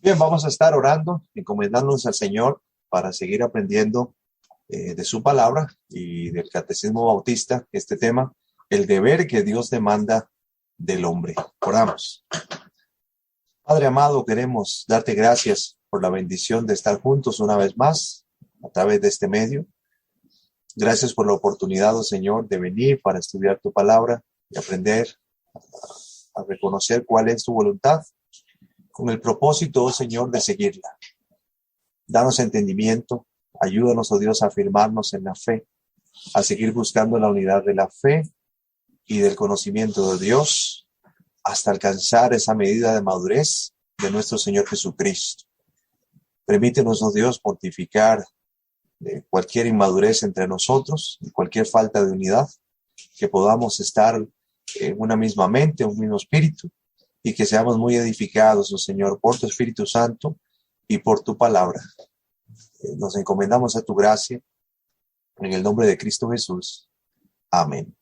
Bien, vamos a estar orando, encomendándonos al Señor para seguir aprendiendo de su palabra y del Catecismo Bautista, este tema, el deber que Dios demanda del hombre. Oramos. Padre amado, queremos darte gracias por la bendición de estar juntos una vez más a través de este medio. Gracias por la oportunidad, oh Señor, de venir para estudiar tu palabra y aprender a reconocer cuál es tu voluntad, con el propósito, oh Señor, de seguirla. Danos entendimiento, ayúdanos, oh Dios, a afirmarnos en la fe, a seguir buscando la unidad de la fe y del conocimiento de Dios hasta alcanzar esa medida de madurez de nuestro Señor Jesucristo. Permítenos, oh Dios, mortificar cualquier inmadurez entre nosotros y cualquier falta de unidad, que podamos estar en una misma mente, un mismo espíritu, y que seamos muy edificados, oh Señor, por tu Espíritu Santo y por tu palabra. Nos encomendamos a tu gracia, en el nombre de Cristo Jesús. Amén.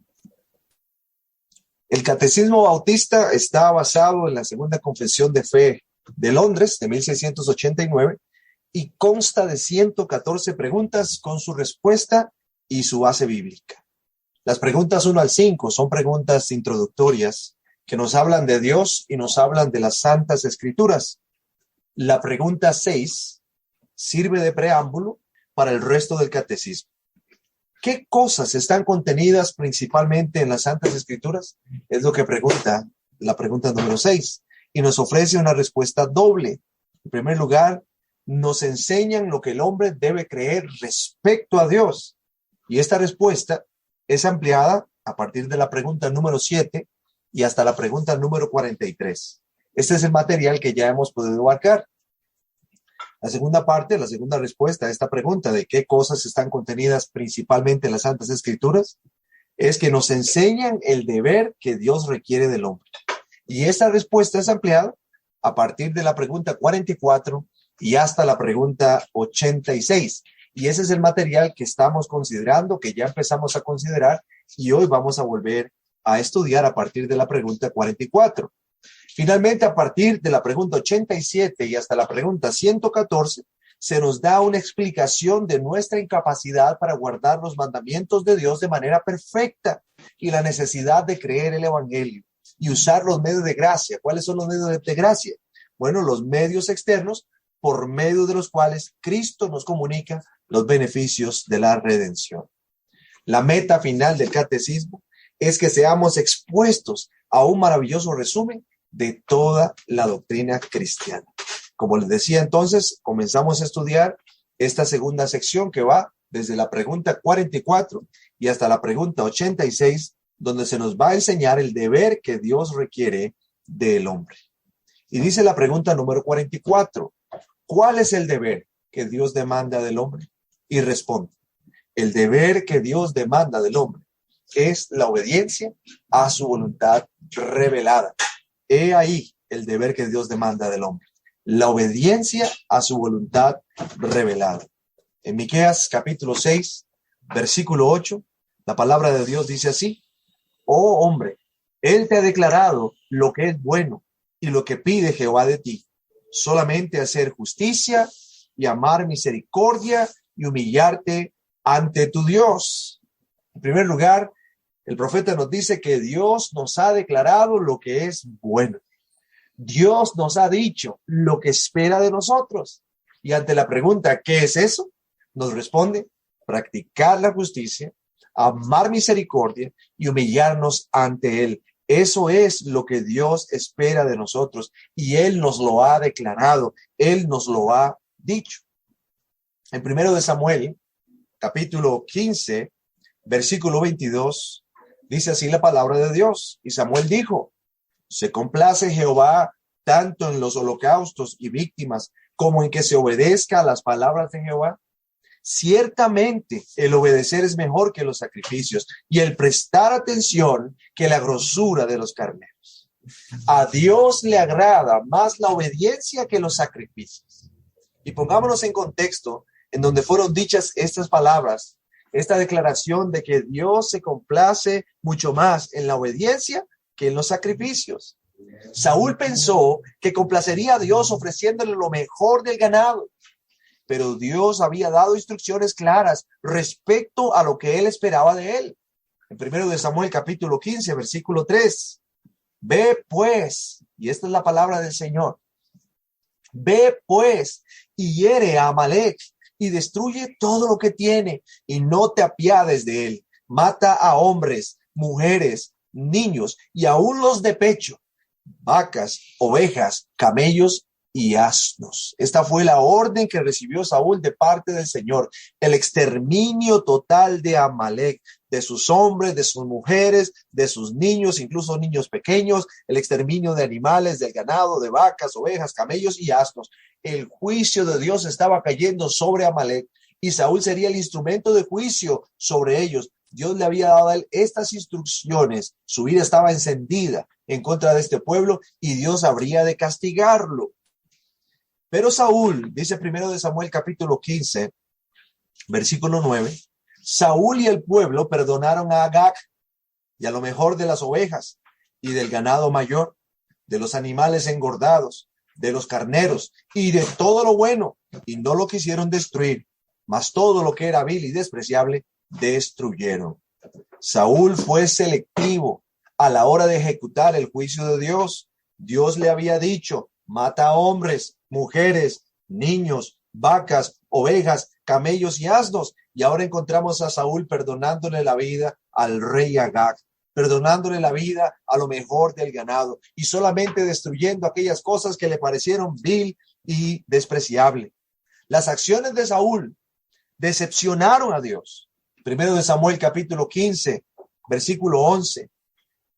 El Catecismo Bautista está basado en la Segunda Confesión de Fe de Londres, de 1689, y consta de 114 preguntas con su respuesta y su base bíblica. Las preguntas 1 al 5 son preguntas introductorias que nos hablan de Dios y nos hablan de las Santas Escrituras. La pregunta 6 sirve de preámbulo para el resto del catecismo. ¿Qué cosas están contenidas principalmente en las Santas Escrituras? Es lo que pregunta la pregunta número 6 y nos ofrece una respuesta doble. En primer lugar, nos enseñan lo que el hombre debe creer respecto a Dios. Y esta respuesta es ampliada a partir de la pregunta número 7 y hasta la pregunta número 43. Este es el material que ya hemos podido abarcar. La segunda parte, la segunda respuesta a esta pregunta de qué cosas están contenidas principalmente en las Santas Escrituras, es que nos enseñan el deber que Dios requiere del hombre. Y esta respuesta es ampliada a partir de la pregunta 44 y hasta la pregunta 86. Y ese es el material que estamos considerando, que ya empezamos a considerar, y hoy vamos a volver a estudiar a partir de la pregunta 44. Finalmente, a partir de la pregunta 87 y hasta la pregunta 114, se nos da una explicación de nuestra incapacidad para guardar los mandamientos de Dios de manera perfecta y la necesidad de creer el Evangelio y usar los medios de gracia. ¿Cuáles son los medios de gracia? Bueno, los medios externos por medio de los cuales Cristo nos comunica los beneficios de la redención. La meta final del catecismo es que seamos expuestos a un maravilloso resumen de toda la doctrina cristiana. Como les decía entonces, comenzamos a estudiar esta segunda sección que va desde la pregunta 44 y hasta la pregunta 86, donde se nos va a enseñar el deber que Dios requiere del hombre. Y dice la pregunta número 44, ¿cuál es el deber que Dios demanda del hombre? Y responde, el deber que Dios demanda del hombre es la obediencia a su voluntad revelada. He ahí el deber que Dios demanda del hombre, la obediencia a su voluntad revelada. En Miqueas capítulo 6, versículo 8, la palabra de Dios dice así, oh hombre, Él te ha declarado lo que es bueno y lo que pide Jehová de ti, solamente hacer justicia y amar misericordia y humillarte ante tu Dios. En primer lugar, el profeta nos dice que Dios nos ha declarado lo que es bueno. Dios nos ha dicho lo que espera de nosotros. Y ante la pregunta, ¿qué es eso? Nos responde, practicar la justicia, amar misericordia y humillarnos ante Él. Eso es lo que Dios espera de nosotros y Él nos lo ha declarado, Él nos lo ha dicho. En 1 Samuel, capítulo 15, versículo 22, dice así la palabra de Dios. Y Samuel dijo, se complace Jehová tanto en los holocaustos y víctimas como en que se obedezca a las palabras de Jehová. Ciertamente el obedecer es mejor que los sacrificios y el prestar atención que la grosura de los carneros. A Dios le agrada más la obediencia que los sacrificios. Y pongámonos en contexto en donde fueron dichas estas palabras, esta declaración de que Dios se complace mucho más en la obediencia que en los sacrificios. Saúl pensó que complacería a Dios ofreciéndole lo mejor del ganado, pero Dios había dado instrucciones claras respecto a lo que él esperaba de él. En 1 de Samuel capítulo 15, versículo 3. Ve pues, y esta es la palabra del Señor, ve pues y hiere a Amalec y destruye todo lo que tiene y no te apiades de él. Mata a hombres, mujeres, niños y aún los de pecho, vacas, ovejas, camellos y asnos. Esta fue la orden que recibió Saúl de parte del Señor. El exterminio total de Amalec, de sus hombres, de sus mujeres, de sus niños, incluso niños pequeños, el exterminio de animales, del ganado, de vacas, ovejas, camellos y asnos. El juicio de Dios estaba cayendo sobre Amalec y Saúl sería el instrumento de juicio sobre ellos. Dios le había dado a él estas instrucciones. Su vida estaba encendida en contra de este pueblo y Dios habría de castigarlo. Pero Saúl, dice 1 de Samuel capítulo 15, versículo 9, Saúl y el pueblo perdonaron a Agag y a lo mejor de las ovejas y del ganado mayor, de los animales engordados, de los carneros y de todo lo bueno, y no lo quisieron destruir, mas todo lo que era vil y despreciable destruyeron. Saúl fue selectivo a la hora de ejecutar el juicio de Dios. Dios le había dicho, mata a hombres, mujeres, niños, vacas, ovejas, camellos y asnos. Y ahora encontramos a Saúl perdonándole la vida al rey Agag, perdonándole la vida a lo mejor del ganado y solamente destruyendo aquellas cosas que le parecieron vil y despreciable. Las acciones de Saúl decepcionaron a Dios. 1 de Samuel capítulo 15, versículo 11.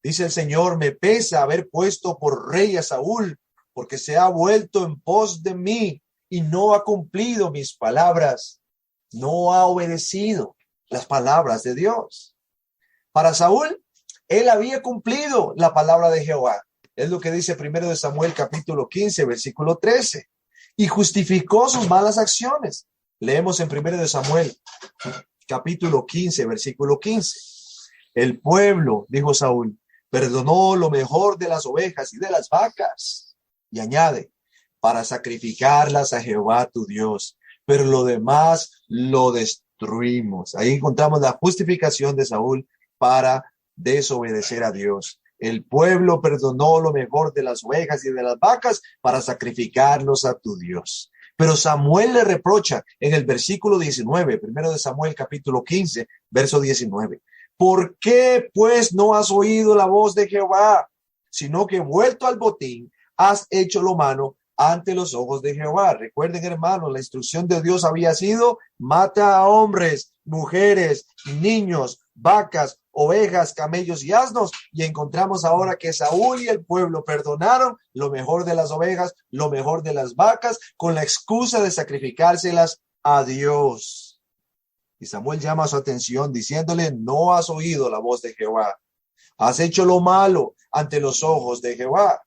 Dice el Señor, me pesa haber puesto por rey a Saúl, porque se ha vuelto en pos de mí y no ha cumplido mis palabras. No ha obedecido las palabras de Dios. Para Saúl, él había cumplido la palabra de Jehová. Es lo que dice 1 de Samuel capítulo 15, versículo 13. Y justificó sus malas acciones. Leemos en 1 de Samuel capítulo 15, versículo 15. El pueblo, dijo Saúl, perdonó lo mejor de las ovejas y de las vacas. Y añade, para sacrificarlas a Jehová tu Dios, pero lo demás lo destruimos. Ahí encontramos la justificación de Saúl para desobedecer a Dios. El pueblo perdonó lo mejor de las ovejas y de las vacas para sacrificarlos a tu Dios. Pero Samuel le reprocha en el versículo 19, 1 de Samuel capítulo 15, verso 19. ¿Por qué pues no has oído la voz de Jehová, sino que vuelto al botín has hecho lo malo ante los ojos de Jehová? Recuerden, hermanos, la instrucción de Dios había sido mata a hombres, mujeres, niños, vacas, ovejas, camellos y asnos. Y encontramos ahora que Saúl y el pueblo perdonaron lo mejor de las ovejas, lo mejor de las vacas, con la excusa de sacrificárselas a Dios. Y Samuel llama su atención diciéndole, no has oído la voz de Jehová. Has hecho lo malo ante los ojos de Jehová.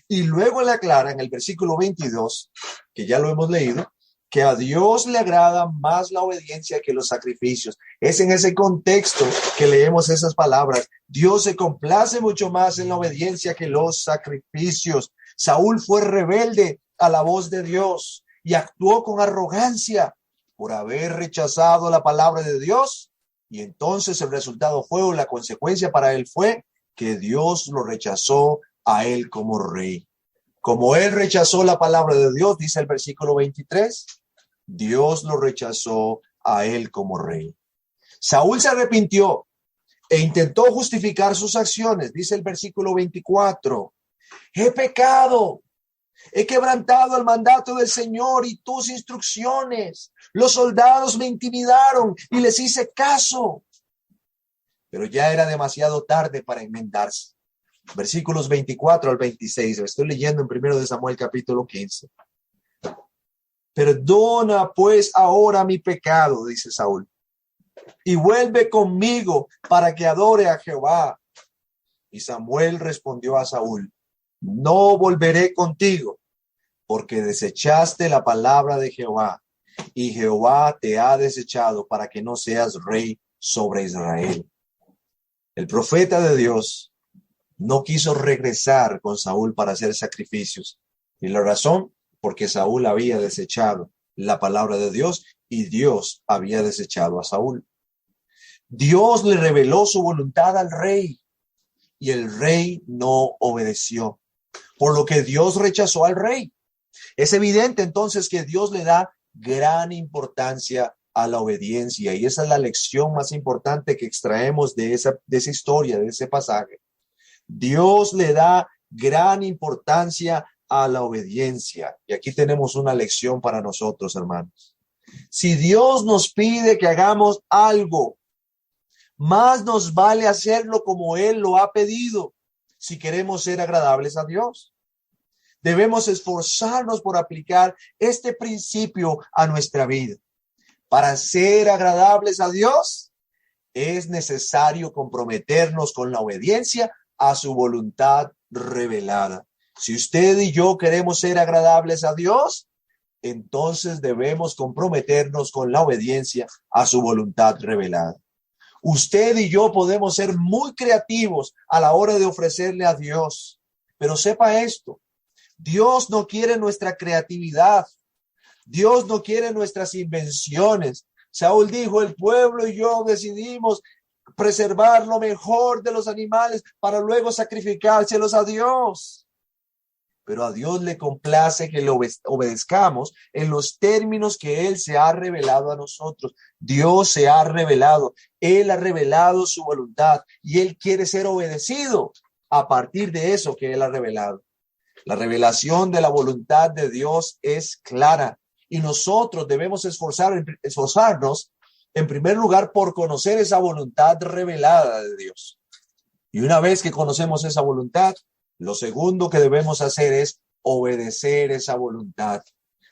Y luego le aclara en el versículo 22, que ya lo hemos leído, que a Dios le agrada más la obediencia que los sacrificios. Es en ese contexto que leemos esas palabras. Dios se complace mucho más en la obediencia que los sacrificios. Saúl fue rebelde a la voz de Dios y actuó con arrogancia por haber rechazado la palabra de Dios. Y entonces el resultado fue, o la consecuencia para él fue, que Dios lo rechazó a él como rey. Como él rechazó la palabra de Dios, dice el versículo 23, Dios lo rechazó a él como rey. Saúl se arrepintió e intentó justificar sus acciones. Dice el versículo 24, he pecado, he quebrantado el mandato del Señor y tus instrucciones. Los soldados me intimidaron y les hice caso. Pero ya era demasiado tarde para enmendarse. Versículos 24 al 26. Estoy leyendo en 1 de Samuel capítulo 15. Perdona pues ahora mi pecado, dice Saúl, y vuelve conmigo para que adore a Jehová. Y Samuel respondió a Saúl, no volveré contigo, porque desechaste la palabra de Jehová, y Jehová te ha desechado para que no seas rey sobre Israel. El profeta de Dios no quiso regresar con Saúl para hacer sacrificios. Y la razón, porque Saúl había desechado la palabra de Dios y Dios había desechado a Saúl. Dios le reveló su voluntad al rey y el rey no obedeció, por lo que Dios rechazó al rey. Es evidente entonces que Dios le da gran importancia a la obediencia, y esa es la lección más importante que extraemos de esa historia, de ese pasaje. Dios le da gran importancia a la obediencia, y aquí tenemos una lección para nosotros, hermanos. Si Dios nos pide que hagamos algo, más nos vale hacerlo como Él lo ha pedido, si queremos ser agradables a Dios. Debemos esforzarnos por aplicar este principio a nuestra vida. Para ser agradables a Dios, es necesario comprometernos con la obediencia a su voluntad revelada. Si usted y yo queremos ser agradables a Dios, entonces debemos comprometernos con la obediencia a su voluntad revelada. Usted y yo podemos ser muy creativos a la hora de ofrecerle a Dios, pero sepa esto: Dios no quiere nuestra creatividad. Dios no quiere nuestras invenciones. Saúl dijo: el pueblo y yo decidimos preservar lo mejor de los animales para luego sacrificárselos a Dios. Pero a Dios le complace que le obedezcamos en los términos que Él se ha revelado a nosotros. Dios se ha revelado. Él ha revelado su voluntad y Él quiere ser obedecido a partir de eso que Él ha revelado. La revelación de la voluntad de Dios es clara y nosotros debemos esforzarnos en primer lugar por conocer esa voluntad revelada de Dios. Y una vez que conocemos esa voluntad, lo segundo que debemos hacer es obedecer esa voluntad.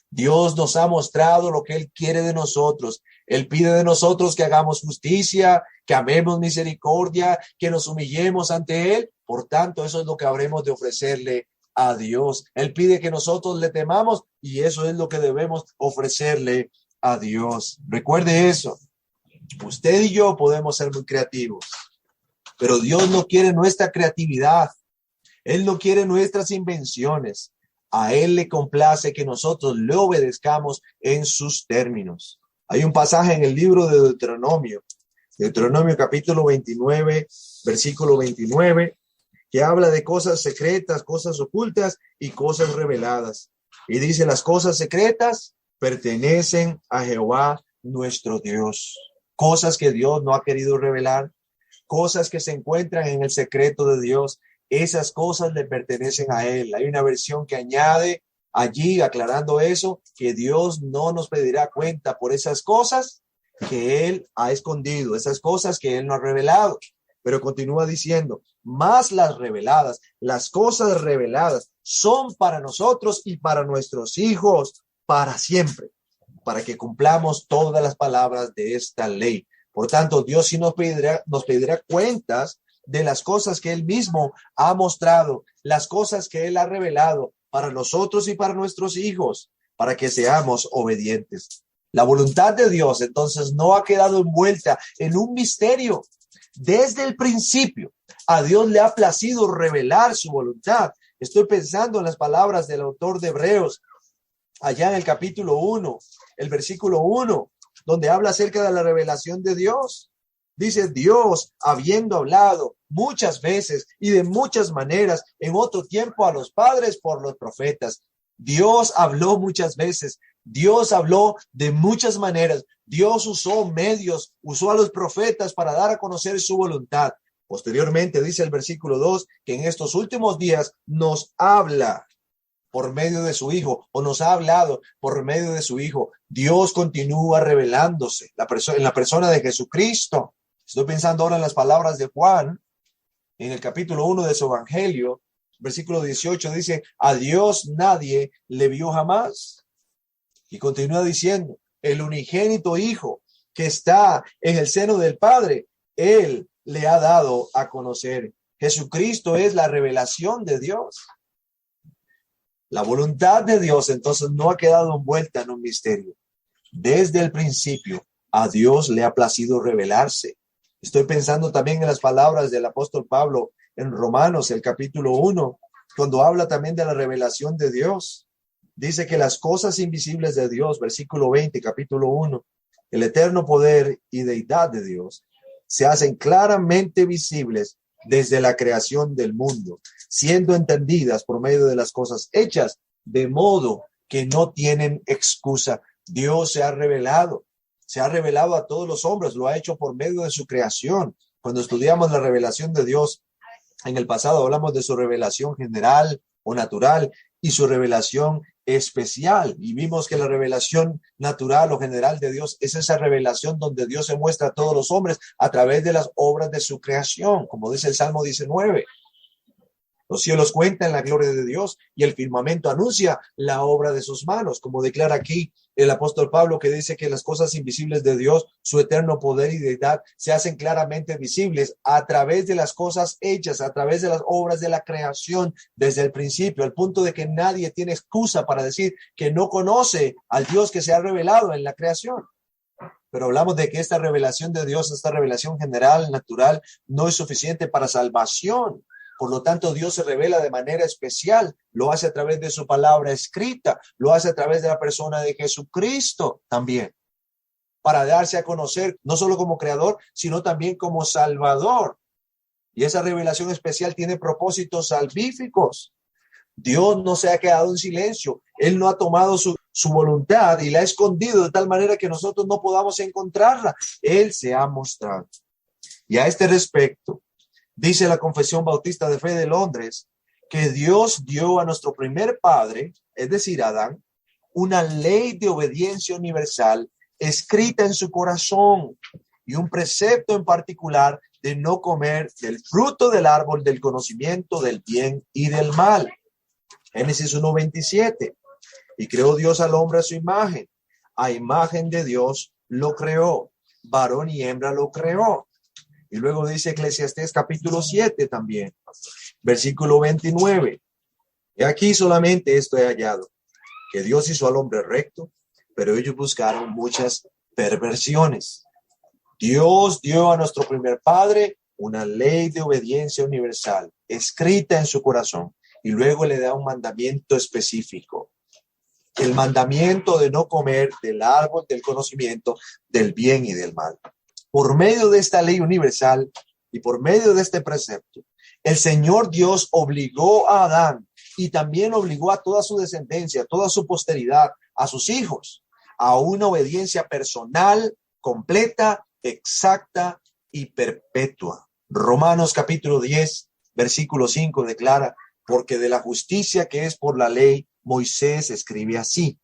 Dios nos ha mostrado lo que Él quiere de nosotros. Él pide de nosotros que hagamos justicia, que amemos misericordia, que nos humillemos ante Él. Por tanto, eso es lo que habremos de ofrecerle a Dios. Él pide que nosotros le temamos y eso es lo que debemos ofrecerle a Dios. Recuerde eso. Usted y yo podemos ser muy creativos, pero Dios no quiere nuestra creatividad. Él no quiere nuestras invenciones. A Él le complace que nosotros le obedezcamos en sus términos. Hay un pasaje en el libro de Deuteronomio capítulo 29, versículo 29, que habla de cosas secretas, cosas ocultas y cosas reveladas. Y dice: las cosas secretas pertenecen a Jehová nuestro Dios. Cosas que Dios no ha querido revelar, cosas que se encuentran en el secreto de Dios. Esas cosas le pertenecen a Él. Hay una versión que añade allí, aclarando eso, que Dios no nos pedirá cuenta por esas cosas que Él ha escondido, esas cosas que Él no ha revelado. Pero continúa diciendo: más las reveladas, las cosas reveladas son para nosotros y para nuestros hijos para siempre, para que cumplamos todas las palabras de esta ley. Por tanto, Dios sí nos pedirá cuentas de las cosas que Él mismo ha mostrado, las cosas que Él ha revelado para nosotros y para nuestros hijos, para que seamos obedientes. La voluntad de Dios entonces no ha quedado envuelta en un misterio. Desde el principio, a Dios le ha placido revelar su voluntad. Estoy pensando en las palabras del autor de Hebreos, allá en el capítulo 1, el versículo 1, donde habla acerca de la revelación de Dios. Dice: Dios, habiendo hablado muchas veces y de muchas maneras en otro tiempo a los padres por los profetas. Dios habló muchas veces, Dios habló de muchas maneras, Dios usó medios, usó a los profetas para dar a conocer su voluntad. Posteriormente dice el versículo 2 que en estos últimos días nos habla por medio de su Hijo, o nos ha hablado por medio de su Hijo. Dios continúa revelándose en la persona de Jesucristo. Estoy pensando ahora en las palabras de Juan, en el capítulo 1 de su Evangelio, versículo 18, dice: a Dios nadie le vio jamás. Y continúa diciendo: el unigénito Hijo que está en el seno del Padre, Él le ha dado a conocer. Jesucristo es la revelación de Dios. La voluntad de Dios entonces no ha quedado envuelta en un misterio. Desde el principio, a Dios le ha placido revelarse. Estoy pensando también en las palabras del apóstol Pablo en Romanos, el capítulo 1, cuando habla también de la revelación de Dios. Dice que las cosas invisibles de Dios, versículo 20, capítulo 1, el eterno poder y deidad de Dios, se hacen claramente visibles desde la creación del mundo, siendo entendidas por medio de las cosas hechas, de modo que no tienen excusa. Dios se ha revelado a todos los hombres, lo ha hecho por medio de su creación. Cuando estudiamos la revelación de Dios, en el pasado hablamos de su revelación general o natural y su revelación especial. Y vimos que la revelación natural o general de Dios es esa revelación donde Dios se muestra a todos los hombres a través de las obras de su creación, como dice el Salmo 19. Los cielos cuentan la gloria de Dios y el firmamento anuncia la obra de sus manos, como declara aquí el apóstol Pablo, que dice que las cosas invisibles de Dios, su eterno poder y deidad, se hacen claramente visibles a través de las cosas hechas, a través de las obras de la creación desde el principio, al punto de que nadie tiene excusa para decir que no conoce al Dios que se ha revelado en la creación. Pero hablamos de que esta revelación de Dios, esta revelación general, natural, no es suficiente para salvación. Por lo tanto, Dios se revela de manera especial, lo hace a través de su palabra escrita, lo hace a través de la persona de Jesucristo también, para darse a conocer no solo como creador, sino también como salvador. Y esa revelación especial tiene propósitos salvíficos. Dios no se ha quedado en silencio, Él no ha tomado su voluntad y la ha escondido de tal manera que nosotros no podamos encontrarla. Él se ha mostrado. Y a este respecto, dice la Confesión Bautista de Fe de Londres que Dios dio a nuestro primer padre, es decir, Adán, una ley de obediencia universal escrita en su corazón y un precepto en particular de no comer del fruto del árbol del conocimiento del bien y del mal. Génesis 1:27. Y creó Dios al hombre a su imagen. A imagen de Dios lo creó. Varón y hembra lo creó. Y luego dice Eclesiastés capítulo 7 también, versículo 29. Y aquí solamente esto he hallado, que Dios hizo al hombre recto, pero ellos buscaron muchas perversiones. Dios dio a nuestro primer padre una ley de obediencia universal, escrita en su corazón, y luego le da un mandamiento específico. El mandamiento de no comer del árbol del conocimiento del bien y del mal. Por medio de esta ley universal y por medio de este precepto, el Señor Dios obligó a Adán y también obligó a toda su descendencia, a toda su posteridad, a sus hijos, a una obediencia personal, completa, exacta y perpetua. Romanos capítulo 10, versículo 5 declara, porque de la justicia que es por la ley, Moisés escribe así,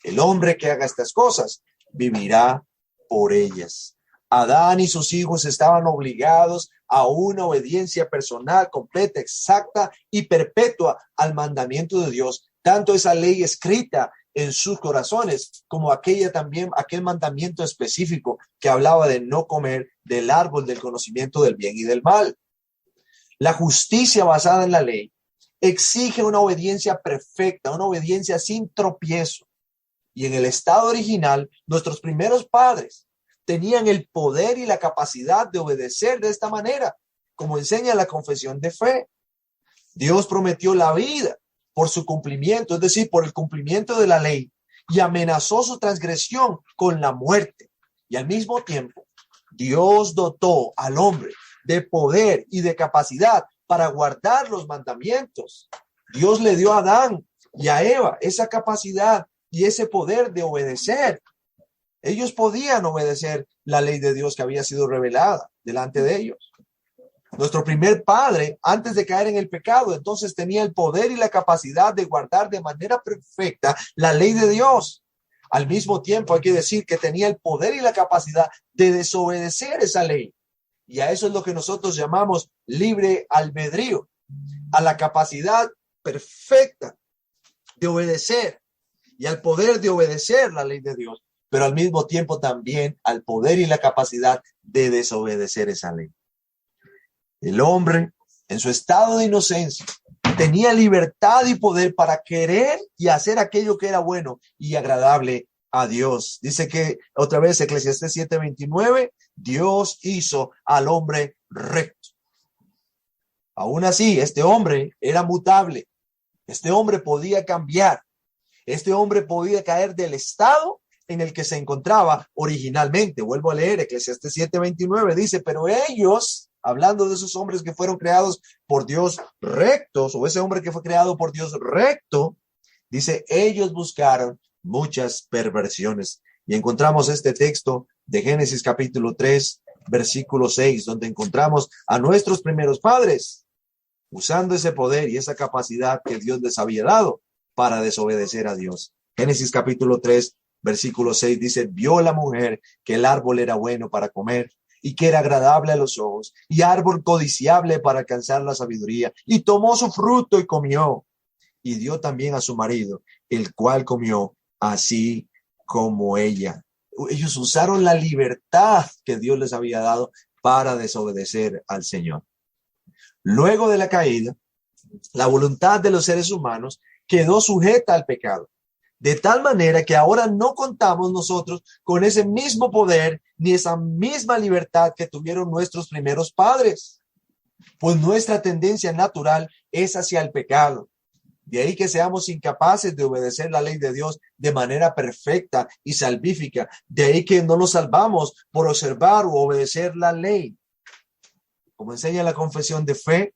el hombre que haga estas cosas vivirá por ellas. Adán y sus hijos estaban obligados a una obediencia personal, completa, exacta y perpetua al mandamiento de Dios. Tanto esa ley escrita en sus corazones como aquel mandamiento específico que hablaba de no comer del árbol del conocimiento del bien y del mal. La justicia basada en la ley exige una obediencia perfecta, una obediencia sin tropiezo. Y en el estado original, nuestros primeros padres tenían el poder y la capacidad de obedecer de esta manera, como enseña la confesión de fe. Dios prometió la vida por su cumplimiento, es decir, por el cumplimiento de la ley, y amenazó su transgresión con la muerte. Y al mismo tiempo, Dios dotó al hombre de poder y de capacidad para guardar los mandamientos. Dios le dio a Adán y a Eva esa capacidad y ese poder de obedecer. Ellos podían obedecer la ley de Dios que había sido revelada delante de ellos. Nuestro primer padre, antes de caer en el pecado, entonces tenía el poder y la capacidad de guardar de manera perfecta la ley de Dios. Al mismo tiempo, hay que decir que tenía el poder y la capacidad de desobedecer esa ley. Y a eso es lo que nosotros llamamos libre albedrío, a la capacidad perfecta de obedecer y al poder de obedecer la ley de Dios, pero al mismo tiempo también al poder y la capacidad de desobedecer esa ley. El hombre, en su estado de inocencia, tenía libertad y poder para querer y hacer aquello que era bueno y agradable a Dios. Dice que otra vez Eclesiastés 7:29, Dios hizo al hombre recto. Aún así, este hombre era mutable. Este hombre podía cambiar. Este hombre podía caer del estado en el que se encontraba originalmente. Vuelvo a leer Eclesiastés 7:29, dice, pero ellos, hablando de esos hombres que fueron creados por Dios rectos, o ese hombre que fue creado por Dios recto, dice, ellos buscaron muchas perversiones. Y encontramos este texto de Génesis capítulo 3, versículo 6, donde encontramos a nuestros primeros padres usando ese poder y esa capacidad que Dios les había dado para desobedecer a Dios. Génesis capítulo 3, versículo 6 dice, vio la mujer que el árbol era bueno para comer y que era agradable a los ojos y árbol codiciable para alcanzar la sabiduría, y tomó su fruto y comió, y dio también a su marido, el cual comió así como ella. Ellos usaron la libertad que Dios les había dado para desobedecer al Señor. Luego de la caída, la voluntad de los seres humanos quedó sujeta al pecado, de tal manera que ahora no contamos nosotros con ese mismo poder ni esa misma libertad que tuvieron nuestros primeros padres, pues nuestra tendencia natural es hacia el pecado. De ahí que seamos incapaces de obedecer la ley de Dios de manera perfecta y salvífica. De ahí que no nos salvamos por observar o obedecer la ley. Como enseña la confesión de fe,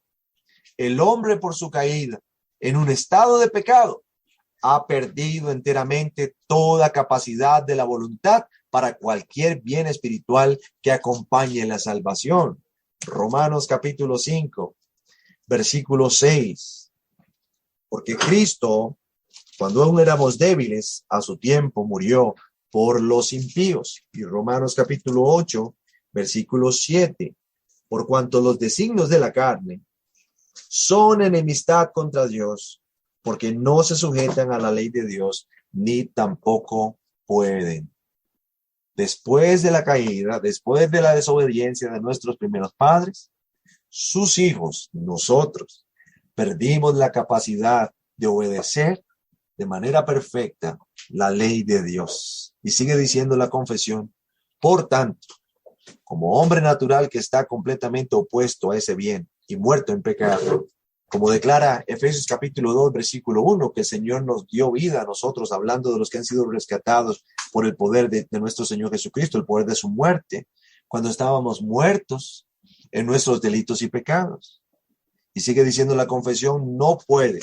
el hombre por su caída en un estado de pecado ha perdido enteramente toda capacidad de la voluntad para cualquier bien espiritual que acompañe la salvación. Romanos capítulo 5, versículo 6. Porque Cristo, cuando aún éramos débiles, a su tiempo murió por los impíos. Y Romanos capítulo 8, versículo 7. Por cuanto los designios de la carne son enemistad contra Dios, porque no se sujetan a la ley de Dios, ni tampoco pueden. Después de la caída, después de la desobediencia de nuestros primeros padres, sus hijos, nosotros, perdimos la capacidad de obedecer de manera perfecta la ley de Dios. Y sigue diciendo la confesión, por tanto, como hombre natural que está completamente opuesto a ese bien y muerto en pecado, como declara Efesios capítulo 2, versículo 1, que el Señor nos dio vida a nosotros, hablando de los que han sido rescatados por el poder de nuestro Señor Jesucristo, el poder de su muerte, cuando estábamos muertos en nuestros delitos y pecados. Y sigue diciendo la confesión, no puede,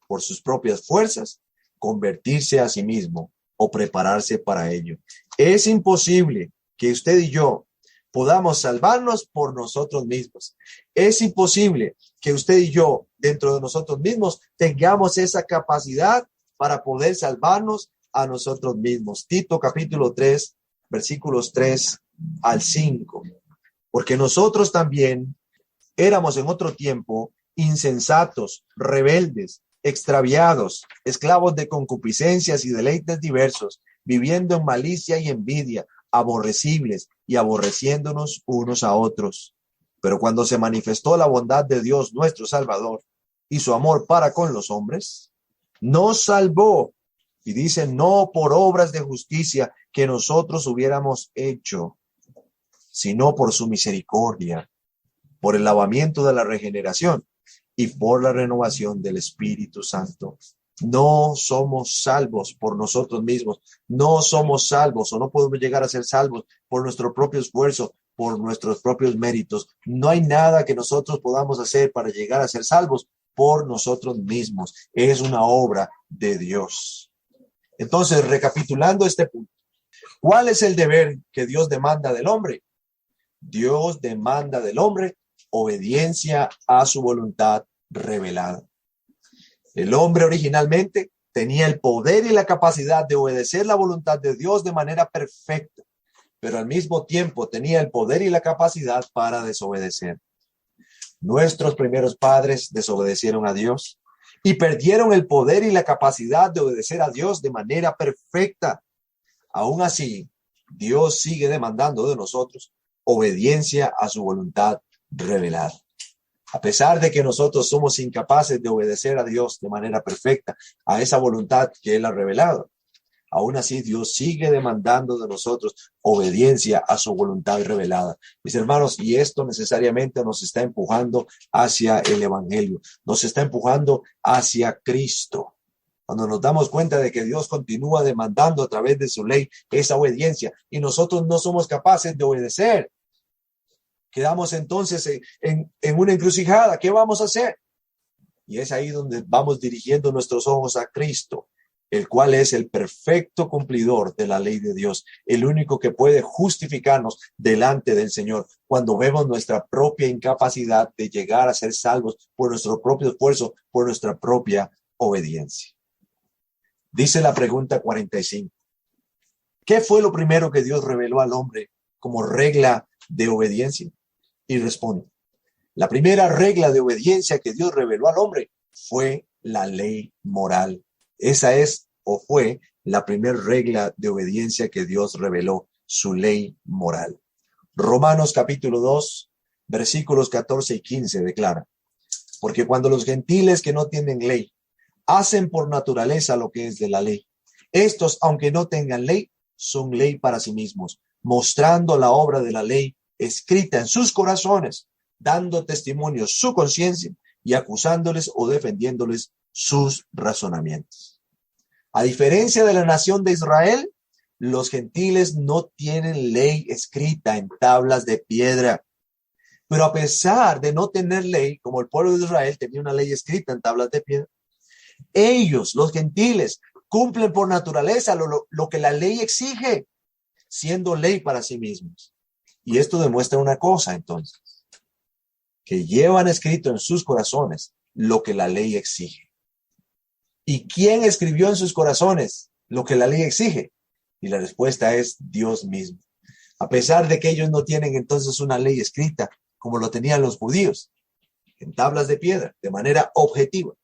por sus propias fuerzas, convertirse a sí mismo o prepararse para ello. Es imposible que usted y yo podamos salvarnos por nosotros mismos. Es imposible que usted y yo, dentro de nosotros mismos, tengamos esa capacidad para poder salvarnos a nosotros mismos. Tito capítulo 3, versículos 3 al 5. Porque nosotros también éramos en otro tiempo insensatos, rebeldes, extraviados, esclavos de concupiscencias y deleites diversos, viviendo en malicia y envidia, aborrecibles y aborreciéndonos unos a otros. Pero cuando se manifestó la bondad de Dios nuestro Salvador y su amor para con los hombres, nos salvó, y dice, no por obras de justicia que nosotros hubiéramos hecho, sino por su misericordia, por el lavamiento de la regeneración y por la renovación del Espíritu Santo. No somos salvos por nosotros mismos, no somos salvos o no podemos llegar a ser salvos por nuestro propio esfuerzo, por nuestros propios méritos. No hay nada que nosotros podamos hacer para llegar a ser salvos por nosotros mismos. Es una obra de Dios. Entonces, recapitulando este punto, ¿cuál es el deber que Dios demanda del hombre? Dios demanda del hombre obediencia a su voluntad revelada. El hombre originalmente tenía el poder y la capacidad de obedecer la voluntad de Dios de manera perfecta, pero al mismo tiempo tenía el poder y la capacidad para desobedecer. Nuestros primeros padres desobedecieron a Dios y perdieron el poder y la capacidad de obedecer a Dios de manera perfecta. Aún así, Dios sigue demandando de nosotros obediencia a su voluntad revelada. A pesar de que nosotros somos incapaces de obedecer a Dios de manera perfecta, a esa voluntad que Él ha revelado, Aún así, Dios sigue demandando de nosotros obediencia a su voluntad revelada. Mis hermanos, y esto necesariamente nos está empujando hacia el Evangelio, nos está empujando hacia Cristo. Cuando nos damos cuenta de que Dios continúa demandando a través de su ley esa obediencia y nosotros no somos capaces de obedecer, quedamos entonces en una encrucijada. ¿Qué vamos a hacer? Y es ahí donde vamos dirigiendo nuestros ojos a Cristo, el cual es el perfecto cumplidor de la ley de Dios, el único que puede justificarnos delante del Señor cuando vemos nuestra propia incapacidad de llegar a ser salvos por nuestro propio esfuerzo, por nuestra propia obediencia. Dice la pregunta 45. ¿Qué fue lo primero que Dios reveló al hombre como regla de obediencia? Y responde, la primera regla de obediencia que Dios reveló al hombre fue la ley moral. Esa es o fue la primera regla de obediencia que Dios reveló, su ley moral. Romanos capítulo 2, versículos 14 y 15 declara, porque cuando los gentiles que no tienen ley hacen por naturaleza lo que es de la ley, estos, aunque no tengan ley, son ley para sí mismos, mostrando la obra de la ley escrita en sus corazones, dando testimonio su conciencia y acusándoles o defendiéndoles sus razonamientos. A diferencia de la nación de Israel, los gentiles no tienen ley escrita en tablas de piedra. Pero a pesar de no tener ley, como el pueblo de Israel tenía una ley escrita en tablas de piedra, ellos, los gentiles, cumplen por naturaleza lo que la ley exige, siendo ley para sí mismos. Y esto demuestra una cosa, entonces, que llevan escrito en sus corazones lo que la ley exige. ¿Y quién escribió en sus corazones lo que la ley exige? Y la respuesta es Dios mismo. A pesar de que ellos no tienen entonces una ley escrita, como lo tenían los judíos, en tablas de piedra, de manera objetiva,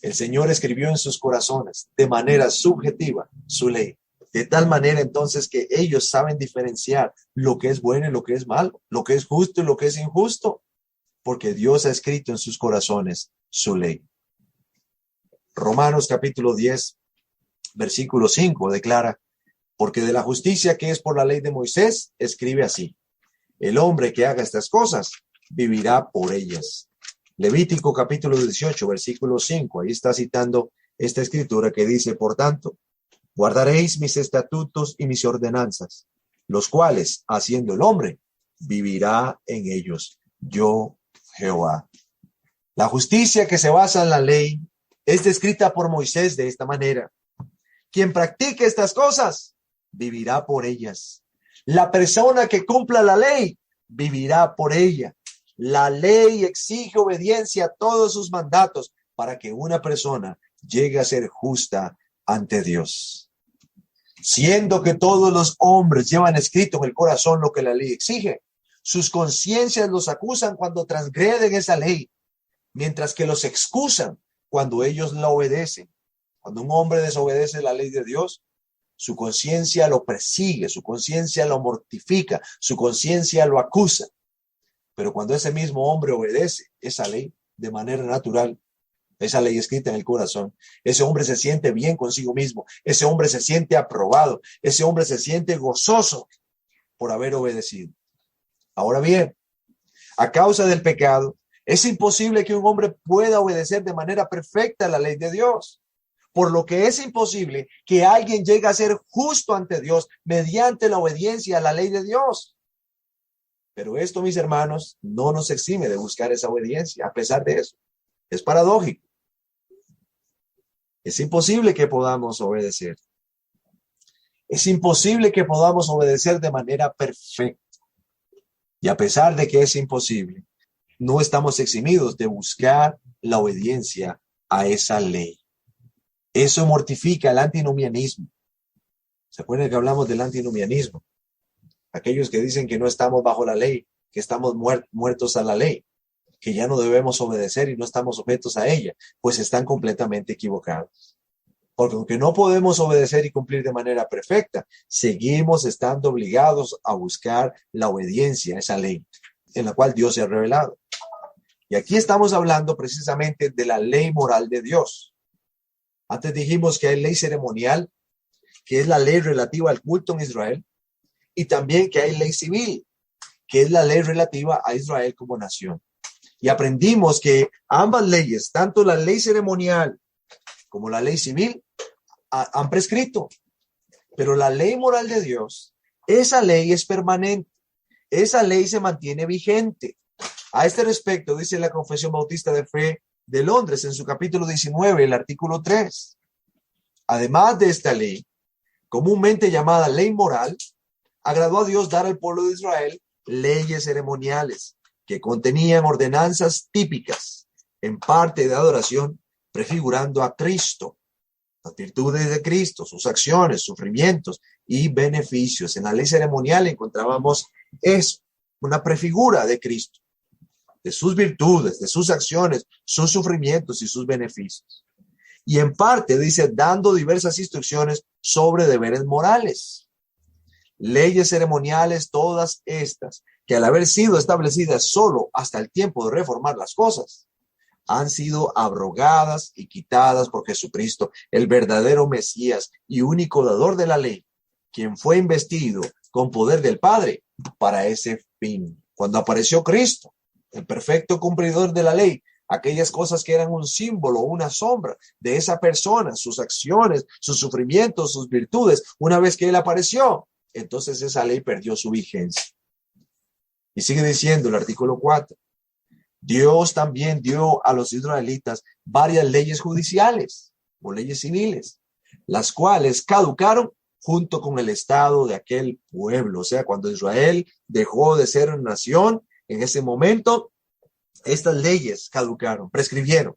el Señor escribió en sus corazones, de manera subjetiva, su ley. De tal manera entonces que ellos saben diferenciar lo que es bueno y lo que es malo, lo que es justo y lo que es injusto, porque Dios ha escrito en sus corazones su ley. Romanos capítulo 10, versículo 5 declara, porque de la justicia que es por la ley de Moisés, escribe así, el hombre que haga estas cosas vivirá por ellas. Levítico capítulo 18, versículo 5, ahí está citando esta escritura que dice, por tanto, guardaréis mis estatutos y mis ordenanzas, los cuales, haciendo el hombre, vivirá en ellos. Yo, Jehová. La justicia que se basa en la ley es descrita por Moisés de esta manera. Quien practique estas cosas, vivirá por ellas. La persona que cumpla la ley, vivirá por ella. La ley exige obediencia a todos sus mandatos para que una persona llegue a ser justa ante Dios. Siendo que todos los hombres llevan escrito en el corazón lo que la ley exige, sus conciencias los acusan cuando transgreden esa ley, mientras que los excusan cuando ellos la obedecen. Cuando un hombre desobedece la ley de Dios, su conciencia lo persigue, su conciencia lo mortifica, su conciencia lo acusa. Pero cuando ese mismo hombre obedece esa ley de manera natural, esa ley escrita en el corazón, ese hombre se siente bien consigo mismo, ese hombre se siente aprobado, ese hombre se siente gozoso por haber obedecido. Ahora bien, a causa del pecado, es imposible que un hombre pueda obedecer de manera perfecta la ley de Dios, por lo que es imposible que alguien llegue a ser justo ante Dios mediante la obediencia a la ley de Dios. Pero esto, mis hermanos, no nos exime de buscar esa obediencia, a pesar de eso. Es paradójico. Es imposible que podamos obedecer. Es imposible que podamos obedecer de manera perfecta. Y a pesar de que es imposible, no estamos eximidos de buscar la obediencia a esa ley. Eso mortifica el antinomianismo. ¿Se acuerdan que hablamos del antinomianismo? Aquellos que dicen que no estamos bajo la ley, que estamos muertos a la ley, que ya no debemos obedecer y no estamos sujetos a ella, pues están completamente equivocados. Porque aunque no podemos obedecer y cumplir de manera perfecta, seguimos estando obligados a buscar la obediencia a esa ley, en la cual Dios se ha revelado. Y aquí estamos hablando precisamente de la ley moral de Dios. Antes dijimos que hay ley ceremonial, que es la ley relativa al culto en Israel, y también que hay ley civil, que es la ley relativa a Israel como nación. Y aprendimos que ambas leyes, tanto la ley ceremonial como la ley civil, han prescrito. Pero la ley moral de Dios, esa ley es permanente. Esa ley se mantiene vigente. A este respecto, dice la Confesión Bautista de Fe de Londres en su capítulo 19, el artículo 3. Además de esta ley, comúnmente llamada ley moral, agradó a Dios dar al pueblo de Israel leyes ceremoniales que contenían ordenanzas típicas, en parte de adoración, prefigurando a Cristo, las virtudes de Cristo, sus acciones, sufrimientos y beneficios. En la ley ceremonial encontrábamos eso, una prefigura de Cristo, de sus virtudes, de sus acciones, sus sufrimientos y sus beneficios. Y en parte dice, dando diversas instrucciones sobre deberes morales. Leyes ceremoniales, todas estas, que al haber sido establecidas solo hasta el tiempo de reformar las cosas, han sido abrogadas y quitadas por Jesucristo, el verdadero Mesías y único dador de la ley, quien fue investido con poder del Padre para ese fin. Cuando apareció Cristo, el perfecto cumplidor de la ley, aquellas cosas que eran un símbolo, una sombra de esa persona, sus acciones, sus sufrimientos, sus virtudes, una vez que Él apareció, entonces esa ley perdió su vigencia. Y sigue diciendo el artículo 4. Dios también dio a los israelitas varias leyes judiciales o leyes civiles, las cuales caducaron junto con el estado de aquel pueblo. O sea, cuando Israel dejó de ser nación, en ese momento, estas leyes caducaron, prescribieron.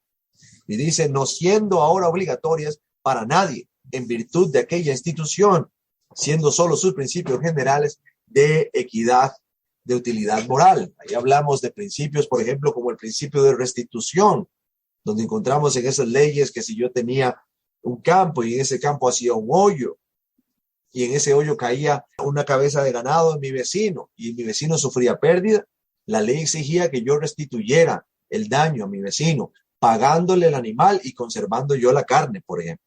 Y dice, no siendo ahora obligatorias para nadie, en virtud de aquella institución, siendo solo sus principios generales de equidad, de utilidad moral. Ahí hablamos de principios, por ejemplo, como el principio de restitución, donde encontramos en esas leyes que si yo tenía un campo y en ese campo hacía un hoyo, y en ese hoyo caía una cabeza de ganado en mi vecino, y mi vecino sufría pérdida, la ley exigía que yo restituyera el daño a mi vecino, pagándole el animal y conservando yo la carne, por ejemplo.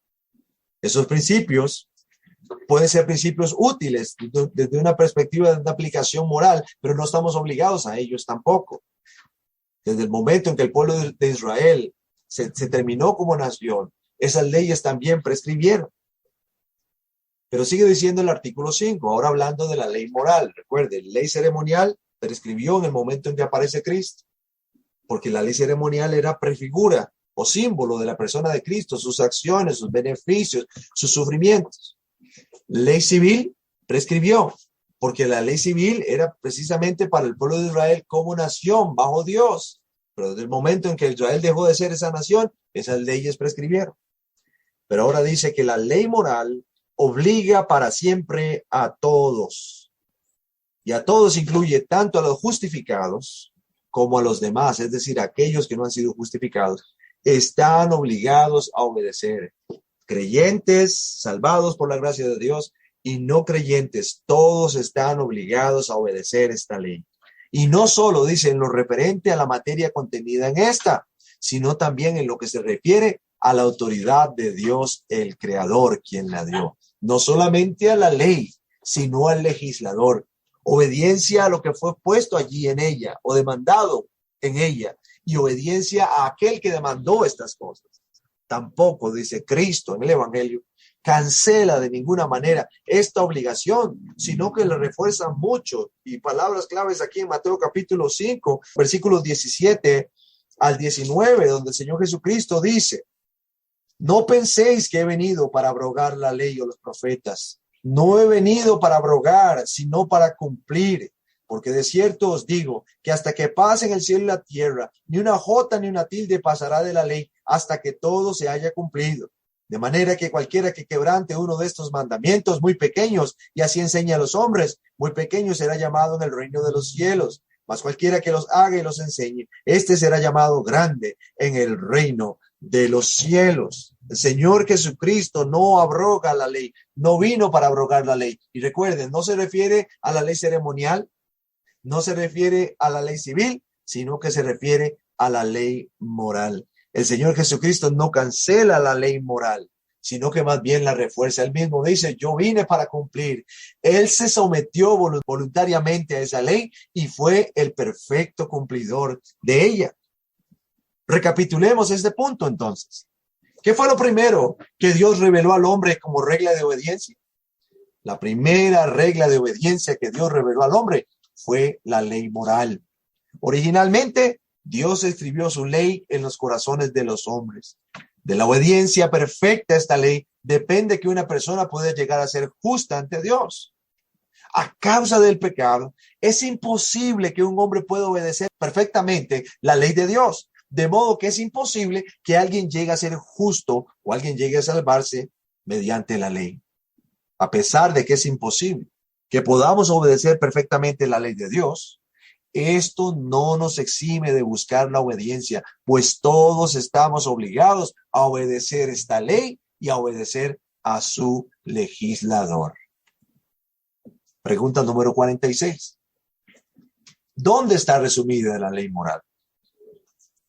Esos principios pueden ser principios útiles desde una perspectiva de una aplicación moral, pero no estamos obligados a ellos tampoco. Desde el momento en que el pueblo de Israel se terminó como nación, esas leyes también prescribieron. Pero sigue diciendo el artículo 5, ahora hablando de la ley moral. Recuerden, ley ceremonial prescribió en el momento en que aparece Cristo, porque la ley ceremonial era prefigura o símbolo de la persona de Cristo, sus acciones, sus beneficios, sus sufrimientos. Ley civil prescribió, porque la ley civil era precisamente para el pueblo de Israel como nación bajo Dios. Pero desde el momento en que Israel dejó de ser esa nación, esas leyes prescribieron. Pero ahora dice que la ley moral obliga para siempre a todos. Y a todos incluye tanto a los justificados como a los demás, es decir, aquellos que no han sido justificados, están obligados a obedecer. Creyentes, salvados por la gracia de Dios, y no creyentes, todos están obligados a obedecer esta ley. Y no solo dice en lo referente a la materia contenida en esta, sino también en lo que se refiere a la autoridad de Dios, el Creador, quien la dio. No solamente a la ley, sino al legislador. Obediencia a lo que fue puesto allí en ella o demandado en ella, y obediencia a aquel que demandó estas cosas. Tampoco, dice Cristo en el Evangelio, cancela de ninguna manera esta obligación, sino que le refuerza mucho. Y palabras claves aquí en Mateo capítulo 5, versículos 17 al 19, donde el Señor Jesucristo dice, no penséis que he venido para abrogar la ley o los profetas. No he venido para abrogar, sino para cumplir. Porque de cierto os digo que hasta que pasen el cielo y la tierra, ni una jota ni una tilde pasará de la ley hasta que todo se haya cumplido. De manera que cualquiera que quebrante uno de estos mandamientos muy pequeños, y así enseña a los hombres, muy pequeño será llamado en el reino de los cielos. Mas cualquiera que los haga y los enseñe, este será llamado grande en el reino de los cielos. El Señor Jesucristo no abroga la ley, no vino para abrogar la ley. Y recuerden, no se refiere a la ley ceremonial, no se refiere a la ley civil, sino que se refiere a la ley moral. El Señor Jesucristo no cancela la ley moral, sino que más bien la refuerza. Él mismo dice, yo vine para cumplir. Él se sometió voluntariamente a esa ley y fue el perfecto cumplidor de ella. Recapitulemos este punto entonces. ¿Qué fue lo primero que Dios reveló al hombre como regla de obediencia? La primera regla de obediencia que Dios reveló al hombre fue la ley moral. Originalmente, Dios escribió su ley en los corazones de los hombres. De la obediencia perfecta a esta ley depende que una persona pueda llegar a ser justa ante Dios. A causa del pecado, es imposible que un hombre pueda obedecer perfectamente la ley de Dios. De modo que es imposible que alguien llegue a ser justo o alguien llegue a salvarse mediante la ley. A pesar de que es imposible que podamos obedecer perfectamente la ley de Dios, esto no nos exime de buscar la obediencia, pues todos estamos obligados a obedecer esta ley y a obedecer a su legislador. Pregunta número 46. ¿Dónde está resumida la ley moral?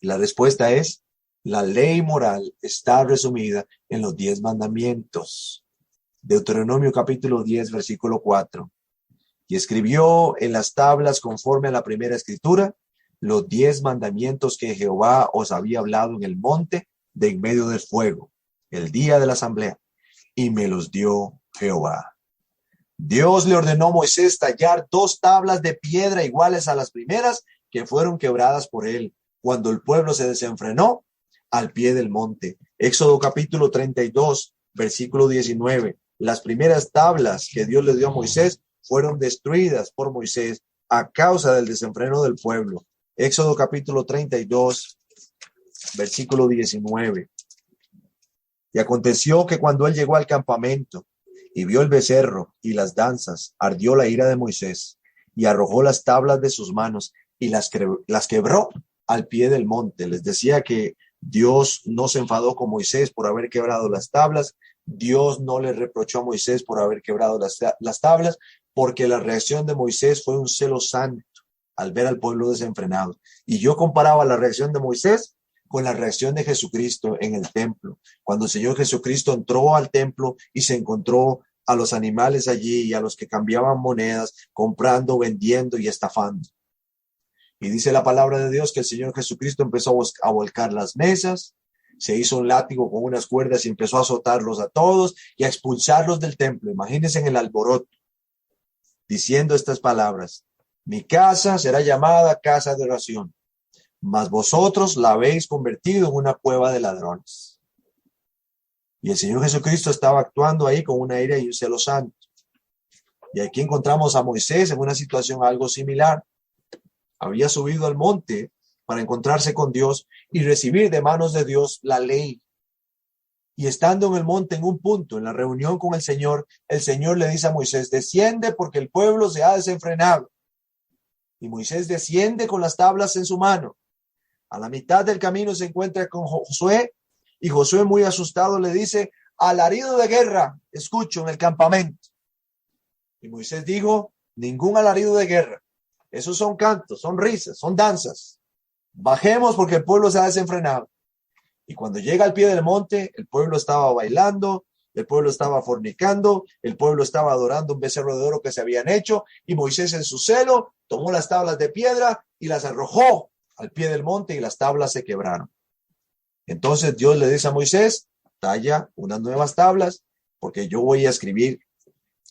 La respuesta es, la ley moral está resumida en los 10 mandamientos. Deuteronomio capítulo 10, versículo 4. Y escribió en las tablas conforme a la primera escritura los 10 mandamientos que Jehová os había hablado en el monte de en medio del fuego, el día de la asamblea, y me los dio Jehová. Dios le ordenó a Moisés tallar 2 tablas de piedra iguales a las primeras que fueron quebradas por él cuando el pueblo se desenfrenó al pie del monte. Éxodo capítulo 32, versículo 19. Las primeras tablas que Dios le dio a Moisés fueron destruidas por Moisés a causa del desenfreno del pueblo. Éxodo capítulo 32, versículo 19. Y aconteció que cuando él llegó al campamento y vio el becerro y las danzas, ardió la ira de Moisés y arrojó las tablas de sus manos y las quebró al pie del monte. Les decía que Dios no se enfadó con Moisés por haber quebrado las tablas. Dios no le reprochó a Moisés por haber quebrado las tablas, porque la reacción de Moisés fue un celo santo al ver al pueblo desenfrenado. Y yo comparaba la reacción de Moisés con la reacción de Jesucristo en el templo. Cuando el Señor Jesucristo entró al templo y se encontró a los animales allí y a los que cambiaban monedas, comprando, vendiendo y estafando. Y dice la palabra de Dios que el Señor Jesucristo empezó a volcar las mesas, se hizo un látigo con unas cuerdas y empezó a azotarlos a todos y a expulsarlos del templo. Imagínense en el alboroto, diciendo estas palabras: mi casa será llamada casa de oración, mas vosotros la habéis convertido en una cueva de ladrones. Y el Señor Jesucristo estaba actuando ahí con una ira y un celo santo. Y aquí encontramos a Moisés en una situación algo similar. Había subido al monte para encontrarse con Dios y recibir de manos de Dios la ley. Y estando en el monte, en un punto, en la reunión con el Señor le dice a Moisés: desciende porque el pueblo se ha desenfrenado. Y Moisés desciende con las tablas en su mano. A la mitad del camino se encuentra con Josué, y Josué, muy asustado, le dice: alarido de guerra escucho en el campamento. Y Moisés dijo: ningún alarido de guerra. Esos son cantos, son risas, son danzas. Bajemos porque el pueblo se ha desenfrenado. Y cuando llega al pie del monte, el pueblo estaba bailando, el pueblo estaba fornicando, el pueblo estaba adorando un becerro de oro que se habían hecho, y Moisés en su celo tomó las tablas de piedra y las arrojó al pie del monte y las tablas se quebraron. Entonces Dios le dice a Moisés: talla unas nuevas tablas porque yo voy a escribir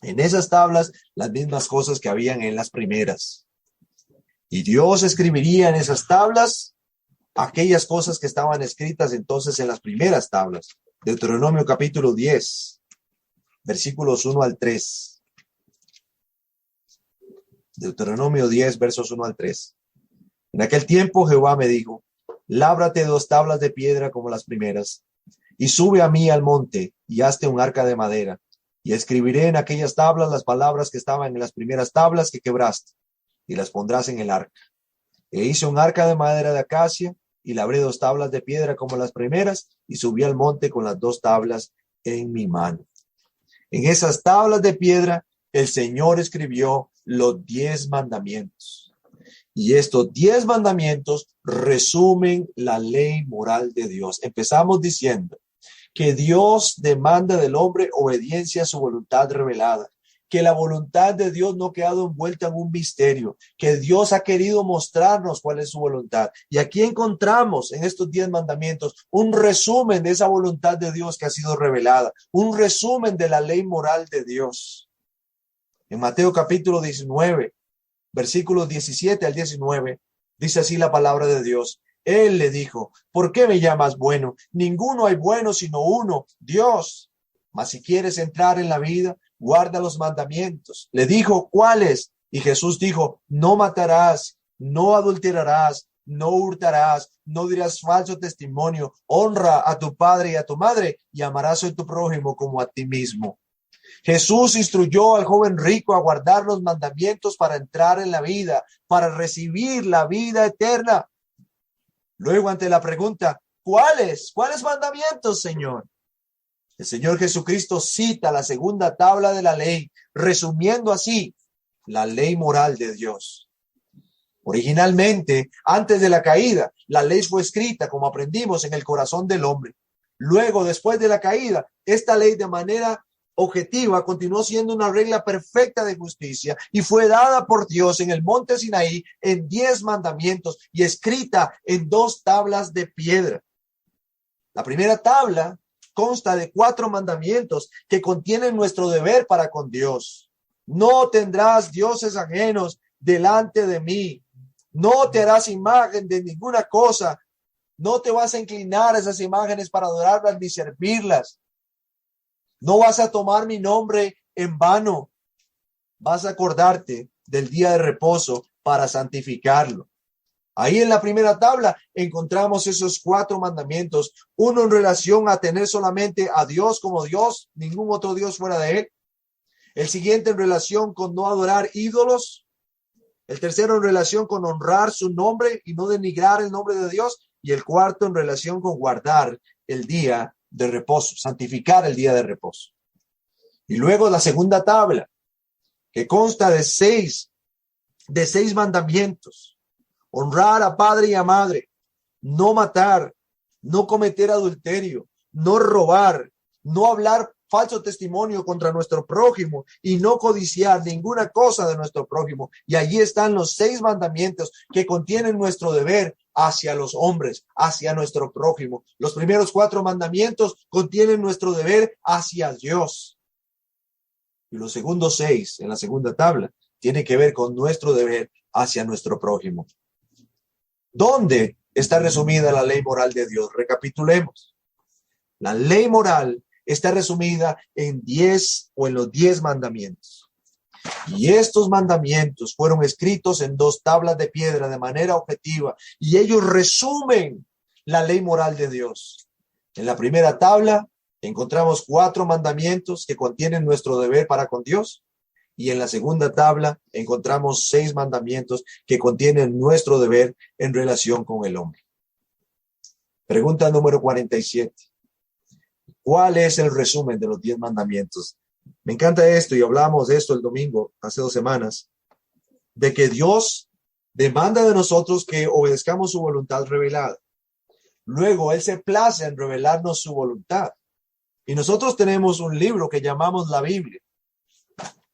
en esas tablas las mismas cosas que habían en las primeras. Y Dios escribiría en esas tablas aquellas cosas que estaban escritas entonces en las primeras tablas. Deuteronomio capítulo 10, versículos 1 al 3. Deuteronomio 10, versos 1 al 3. En aquel tiempo Jehová me dijo: lábrate 2 tablas de piedra como las primeras, y sube a mí al monte, y hazte un arca de madera, y escribiré en aquellas tablas las palabras que estaban en las primeras tablas que quebraste, y las pondrás en el arca. E hice un arca de madera de acacia, y labré 2 tablas de piedra como las primeras, y subí al monte con las 2 tablas en mi mano. En esas tablas de piedra el Señor escribió los 10 mandamientos. Y estos 10 mandamientos resumen la ley moral de Dios. Empezamos diciendo que Dios demanda del hombre obediencia a su voluntad revelada, que la voluntad de Dios no ha quedado envuelta en un misterio, que Dios ha querido mostrarnos cuál es su voluntad. Y aquí encontramos en estos 10 mandamientos un resumen de esa voluntad de Dios que ha sido revelada, un resumen de la ley moral de Dios. En Mateo capítulo 19, versículos 17 al 19, dice así la palabra de Dios. Él le dijo, ¿por qué me llamas bueno? Ninguno hay bueno sino uno, Dios. Mas si quieres entrar en la vida, guarda los mandamientos. Le dijo, ¿cuáles? Y Jesús dijo, no matarás, no adulterarás, no hurtarás, no dirás falso testimonio, honra a tu padre y a tu madre y amarás a tu prójimo como a ti mismo. Jesús instruyó al joven rico a guardar los mandamientos para entrar en la vida, para recibir la vida eterna. Luego, ante la pregunta, ¿cuáles mandamientos, Señor? El Señor Jesucristo cita la segunda tabla de la ley, resumiendo así la ley moral de Dios. Originalmente, antes de la caída, la ley fue escrita, como aprendimos, en el corazón del hombre. Luego, después de la caída, esta ley de manera objetiva continuó siendo una regla perfecta de justicia y fue dada por Dios en el monte Sinaí en 10 mandamientos y escrita en 2 tablas de piedra. La primera tabla consta de 4 mandamientos que contienen nuestro deber para con Dios. No tendrás dioses ajenos delante de mí. No te harás imagen de ninguna cosa. No te vas a inclinar a esas imágenes para adorarlas ni servirlas. No vas a tomar mi nombre en vano. Vas a acordarte del día de reposo para santificarlo. Ahí en la primera tabla encontramos esos 4 mandamientos. Uno en relación a tener solamente a Dios como Dios, ningún otro Dios fuera de él. El siguiente en relación con no adorar ídolos. El tercero en relación con honrar su nombre y no denigrar el nombre de Dios. Y el cuarto en relación con guardar el día de reposo, santificar el día de reposo. Y luego la segunda tabla, que consta de 6 mandamientos. Honrar a padre y a madre, no matar, no cometer adulterio, no robar, no hablar falso testimonio contra nuestro prójimo y no codiciar ninguna cosa de nuestro prójimo. Y allí están los 6 mandamientos que contienen nuestro deber hacia los hombres, hacia nuestro prójimo. Los primeros 4 mandamientos contienen nuestro deber hacia Dios. Y los segundos 6 en la segunda tabla tienen que ver con nuestro deber hacia nuestro prójimo. ¿Dónde está resumida la ley moral de Dios? Recapitulemos. La ley moral está resumida en 10 o en los 10 mandamientos. Y estos mandamientos fueron escritos en 2 tablas de piedra de manera objetiva y ellos resumen la ley moral de Dios. En la primera tabla encontramos 4 mandamientos que contienen nuestro deber para con Dios. Y en la segunda tabla encontramos 6 mandamientos que contienen nuestro deber en relación con el hombre. Pregunta número 47. ¿Cuál es el resumen de los 10 mandamientos? Me encanta esto y hablamos de esto el domingo, hace 2 semanas, de que Dios demanda de nosotros que obedezcamos su voluntad revelada. Luego Él se place en revelarnos su voluntad. Y nosotros tenemos un libro que llamamos la Biblia.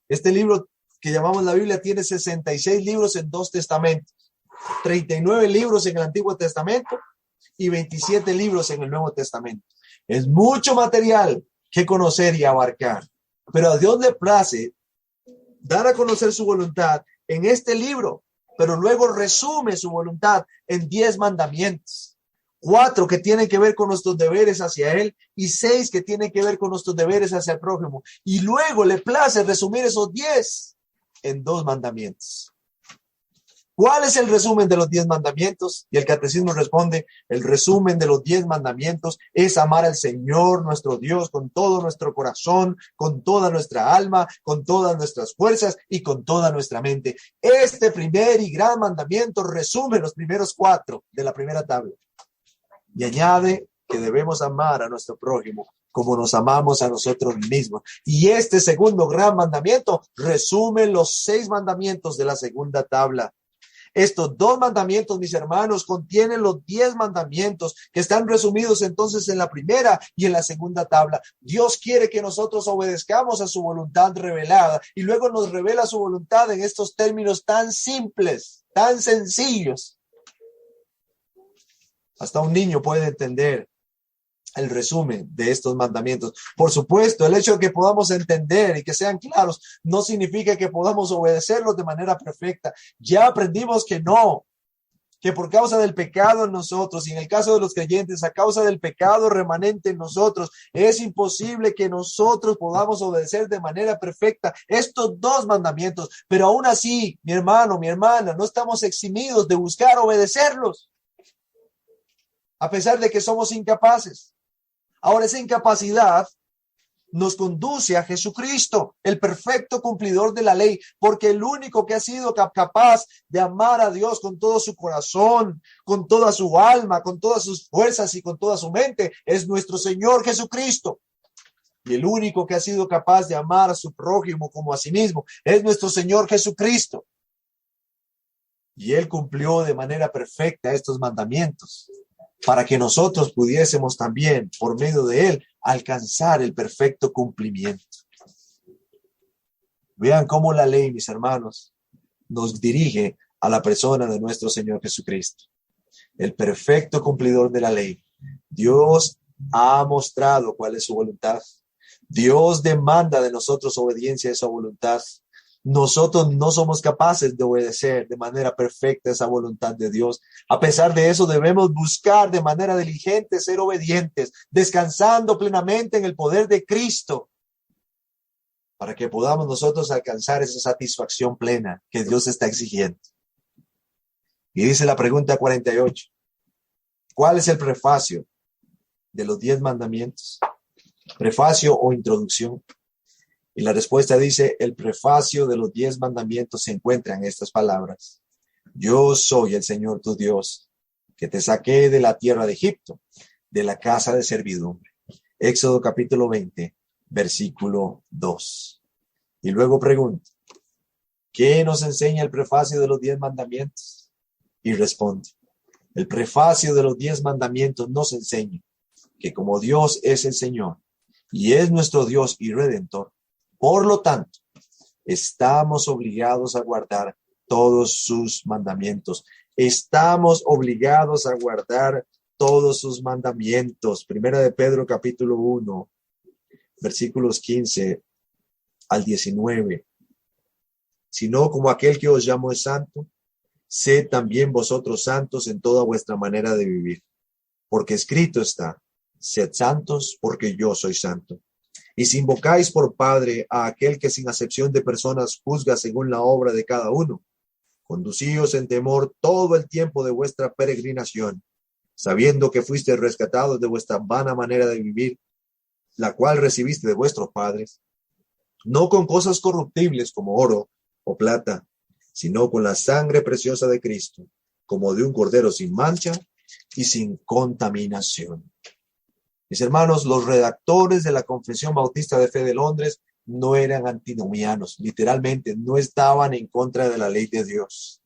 Este libro que llamamos la Biblia tiene 66 libros en 2 testamentos, 39 libros en el Antiguo Testamento y 27 libros en el Nuevo Testamento. Es mucho material que conocer y abarcar, pero a Dios le place dar a conocer su voluntad en este libro, pero luego resume su voluntad en 10 mandamientos. 4 que tienen que ver con nuestros deberes hacia Él y 6 que tienen que ver con nuestros deberes hacia el prójimo. Y luego le place resumir esos 10 en 2 mandamientos. ¿Cuál es el resumen de los 10 mandamientos? Y el catecismo responde, el resumen de los 10 mandamientos es amar al Señor, nuestro Dios, con todo nuestro corazón, con toda nuestra alma, con todas nuestras fuerzas y con toda nuestra mente. Este primer y gran mandamiento resume los primeros 4 de la primera tabla. Y añade que debemos amar a nuestro prójimo como nos amamos a nosotros mismos. Y este segundo gran mandamiento resume los 6 mandamientos de la segunda tabla. Estos 2 mandamientos, mis hermanos, contienen los 10 mandamientos que están resumidos entonces en la primera y en la segunda tabla. Dios quiere que nosotros obedezcamos a su voluntad revelada y luego nos revela su voluntad en estos términos tan simples, tan sencillos. Hasta un niño puede entender el resumen de estos mandamientos. Por supuesto, el hecho de que podamos entender y que sean claros no significa que podamos obedecerlos de manera perfecta. Ya aprendimos que no, que por causa del pecado en nosotros, y en el caso de los creyentes, a causa del pecado remanente en nosotros, es imposible que nosotros podamos obedecer de manera perfecta estos 2 mandamientos. Pero aún así, mi hermano, mi hermana, no estamos eximidos de buscar obedecerlos, a pesar de que somos incapaces. Ahora, esa incapacidad nos conduce a Jesucristo, el perfecto cumplidor de la ley, porque el único que ha sido capaz de amar a Dios con todo su corazón, con toda su alma, con todas sus fuerzas y con toda su mente, es nuestro Señor Jesucristo. Y el único que ha sido capaz de amar a su prójimo como a sí mismo es nuestro Señor Jesucristo. Y Él cumplió de manera perfecta estos mandamientos, para que nosotros pudiésemos también, por medio de Él, alcanzar el perfecto cumplimiento. Vean cómo la ley, mis hermanos, nos dirige a la persona de nuestro Señor Jesucristo, el perfecto cumplidor de la ley. Dios ha mostrado cuál es su voluntad. Dios demanda de nosotros obediencia a esa voluntad. Nosotros no somos capaces de obedecer de manera perfecta esa voluntad de Dios. A pesar de eso, debemos buscar de manera diligente ser obedientes, descansando plenamente en el poder de Cristo, para que podamos nosotros alcanzar esa satisfacción plena que Dios está exigiendo. Y dice la pregunta 48, ¿cuál es el prefacio de los 10 mandamientos? Prefacio o introducción. Y la respuesta dice, el prefacio de los 10 mandamientos se encuentra en estas palabras. Yo soy el Señor tu Dios, que te saqué de la tierra de Egipto, de la casa de servidumbre. Éxodo capítulo 20, versículo 2. Y luego pregunta, ¿qué nos enseña el prefacio de los 10 mandamientos? Y responde, el prefacio de los 10 mandamientos nos enseña que como Dios es el Señor y es nuestro Dios y Redentor, por lo tanto, estamos obligados a guardar todos sus mandamientos. Estamos obligados a guardar todos sus mandamientos. Primera de Pedro, capítulo 1, versículos 15 al 19. Sino como aquel que os llamó es santo, sed también vosotros santos en toda vuestra manera de vivir. Porque escrito está, sed santos porque yo soy santo. Y si invocáis por Padre a aquel que sin acepción de personas juzga según la obra de cada uno, conducíos en temor todo el tiempo de vuestra peregrinación, sabiendo que fuisteis rescatados de vuestra vana manera de vivir, la cual recibiste de vuestros padres, no con cosas corruptibles como oro o plata, sino con la sangre preciosa de Cristo, como de un cordero sin mancha y sin contaminación. Mis hermanos, los redactores de la Confesión Bautista de Fe de Londres no eran antinomianos, literalmente no estaban en contra de la ley de Dios.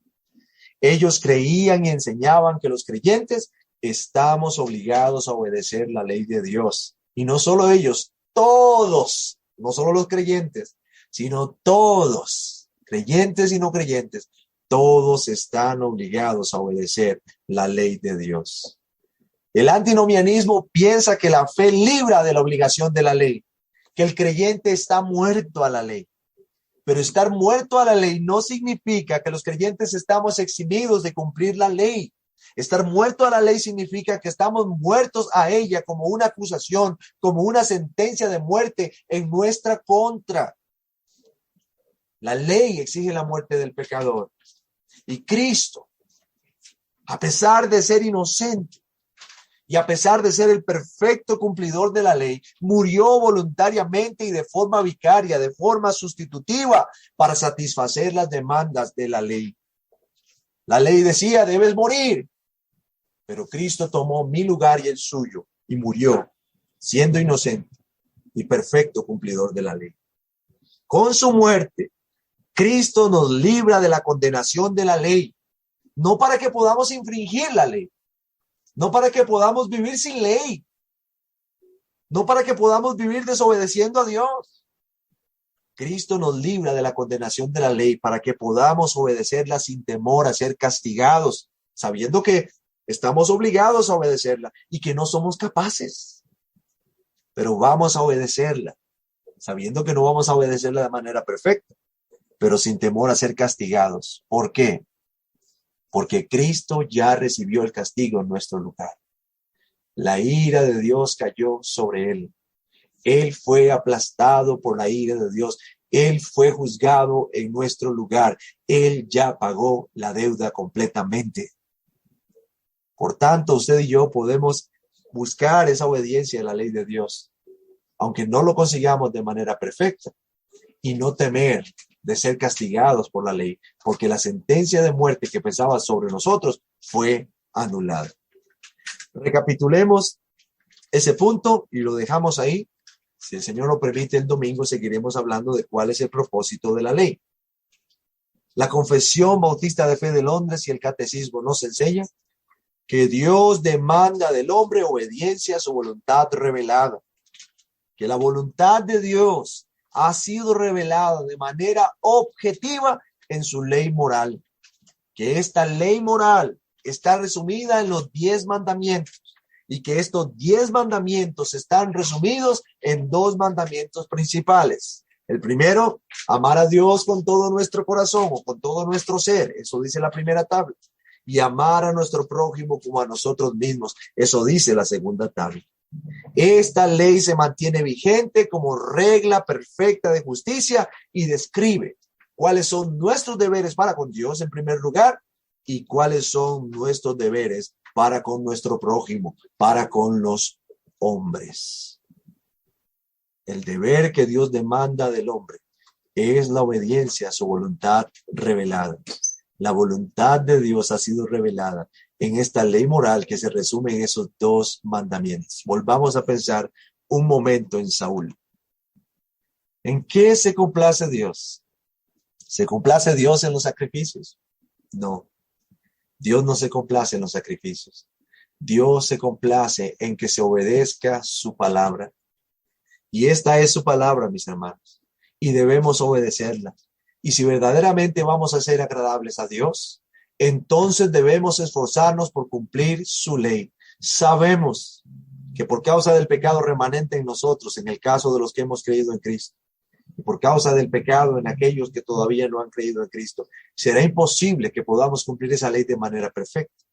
Ellos creían y enseñaban que los creyentes estamos obligados a obedecer la ley de Dios. Y no solo ellos, todos, no solo los creyentes, sino todos, creyentes y no creyentes, todos están obligados a obedecer la ley de Dios. El antinomianismo piensa que la fe libra de la obligación de la ley, que el creyente está muerto a la ley. Pero estar muerto a la ley no significa que los creyentes estamos eximidos de cumplir la ley. Estar muerto a la ley significa que estamos muertos a ella como una acusación, como una sentencia de muerte en nuestra contra. La ley exige la muerte del pecador. Y Cristo, a pesar de ser inocente, y a pesar de ser el perfecto cumplidor de la ley, murió voluntariamente y de forma vicaria, de forma sustitutiva, para satisfacer las demandas de la ley. La ley decía, debes morir. Pero Cristo tomó mi lugar y el suyo y murió, siendo inocente y perfecto cumplidor de la ley. Con su muerte, Cristo nos libra de la condenación de la ley. no para que podamos infringir la ley, no para que podamos vivir sin ley, no para que podamos vivir desobedeciendo a Dios. Cristo nos libra de la condenación de la ley para que podamos obedecerla sin temor a ser castigados, sabiendo que estamos obligados a obedecerla y que no somos capaces. Pero vamos a obedecerla, sabiendo que no vamos a obedecerla de manera perfecta, pero sin temor a ser castigados. ¿Por qué? Porque Cristo ya recibió el castigo en nuestro lugar. La ira de Dios cayó sobre él. Él fue aplastado por la ira de Dios. Él fue juzgado en nuestro lugar. Él ya pagó la deuda completamente. Por tanto, usted y yo podemos buscar esa obediencia a la ley de Dios, aunque no lo consigamos de manera perfecta, y no temer de ser castigados por la ley, porque la sentencia de muerte que pesaba sobre nosotros fue anulada. Recapitulemos ese punto y lo dejamos ahí. Si el Señor lo permite, el domingo seguiremos hablando de cuál es el propósito de la ley. La Confesión Bautista de Fe de Londres y el Catecismo nos enseñan que Dios demanda del hombre obediencia a su voluntad revelada, que la voluntad de Dios ha sido revelada de manera objetiva en su ley moral, que esta ley moral está resumida en los 10 mandamientos y que estos 10 mandamientos están resumidos en 2 mandamientos principales. El primero, amar a Dios con todo nuestro corazón o con todo nuestro ser, eso dice la primera tabla, y amar a nuestro prójimo como a nosotros mismos, eso dice la segunda tabla. Esta ley se mantiene vigente como regla perfecta de justicia y describe cuáles son nuestros deberes para con Dios en primer lugar y cuáles son nuestros deberes para con nuestro prójimo, para con los hombres. El deber que Dios demanda del hombre es la obediencia a su voluntad revelada. La voluntad de Dios ha sido revelada en esta ley moral que se resume en esos 2 mandamientos. Volvamos a pensar un momento en Saúl. ¿En qué se complace Dios? ¿Se complace Dios en los sacrificios? No. Dios no se complace en los sacrificios. Dios se complace en que se obedezca su palabra. Y esta es su palabra, mis hermanos. Y debemos obedecerla. Y si verdaderamente vamos a ser agradables a Dios, entonces debemos esforzarnos por cumplir su ley. Sabemos que por causa del pecado remanente en nosotros, en el caso de los que hemos creído en Cristo, y por causa del pecado en aquellos que todavía no han creído en Cristo, será imposible que podamos cumplir esa ley de manera perfecta.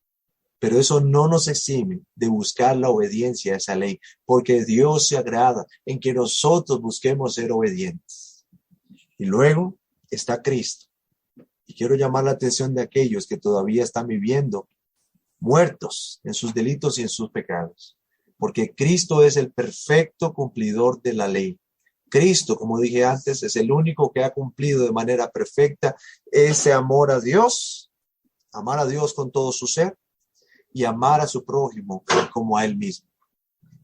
Pero eso no nos exime de buscar la obediencia a esa ley, porque Dios se agrada en que nosotros busquemos ser obedientes. Y luego está Cristo. Y quiero llamar la atención de aquellos que todavía están viviendo muertos en sus delitos y en sus pecados, porque Cristo es el perfecto cumplidor de la ley. Cristo, como dije antes, es el único que ha cumplido de manera perfecta ese amor a Dios, amar a Dios con todo su ser y amar a su prójimo como a él mismo.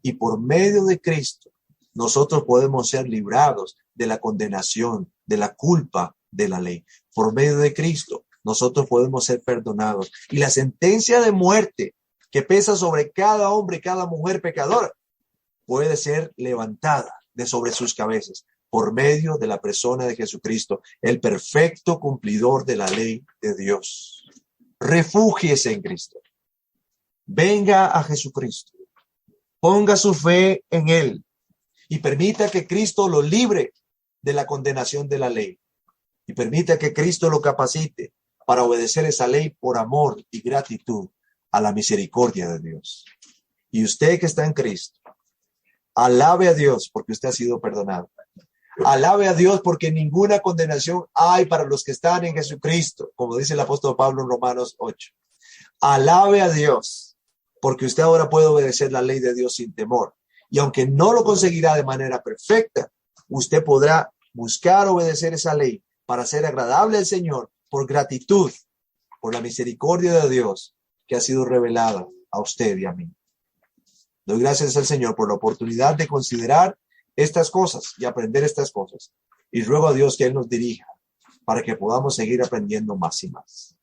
Y por medio de Cristo, nosotros podemos ser librados de la condenación, de la culpa de la ley. Por medio de Cristo, nosotros podemos ser perdonados. Y la sentencia de muerte que pesa sobre cada hombre y cada mujer pecadora puede ser levantada de sobre sus cabezas por medio de la persona de Jesucristo, el perfecto cumplidor de la ley de Dios. Refúgiese en Cristo. Venga a Jesucristo. Ponga su fe en Él y permita que Cristo lo libre de la condenación de la ley. Y permita que Cristo lo capacite para obedecer esa ley por amor y gratitud a la misericordia de Dios. Y usted que está en Cristo, alabe a Dios porque usted ha sido perdonado. Alabe a Dios porque ninguna condenación hay para los que están en Jesucristo, como dice el apóstol Pablo en Romanos 8. Alabe a Dios porque usted ahora puede obedecer la ley de Dios sin temor. Y aunque no lo conseguirá de manera perfecta, usted podrá buscar obedecer esa ley para ser agradable al Señor por gratitud, por la misericordia de Dios que ha sido revelada a usted y a mí. Doy gracias al Señor por la oportunidad de considerar estas cosas y aprender estas cosas. Y ruego a Dios que Él nos dirija para que podamos seguir aprendiendo más y más.